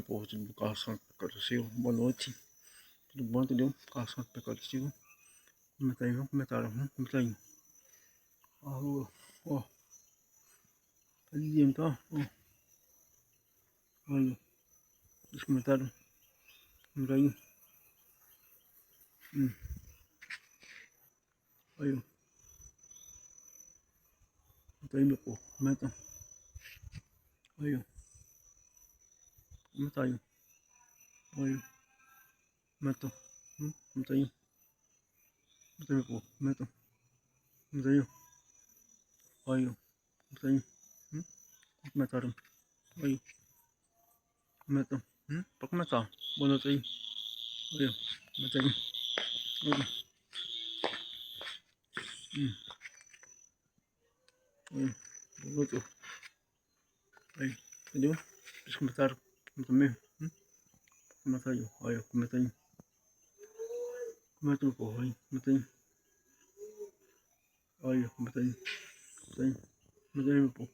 Po, tudo caçando pecado seu. Boa noite. Tudo bom, entendeu? Caçando pecado seu. Como tá aí, vamos comentar, como tá aí? Alô, ó. Tá dizendo, tá? Ó. Olha, os comentários. Como tá aí? Olha, como tá aí, meu povo? Comenta. Olha, como tá aí? Olha, comenta. Como tá aí? Como tá aí, meu povo? Comenta. Como tá aí? Olha, como tá aí? Comentário. Olha, comenta. Pra comentar. Boa noite aí. Olha, comenta aí. Olha, olha. Boa noite. Aí, entendeu? Os comentários. Comenta mesmo. Comenta aí. Olha, comenta aí. Comenta no povo aí. Comenta aí. Olha, comenta aí. Comenta aí. Comenta aí, meu povo.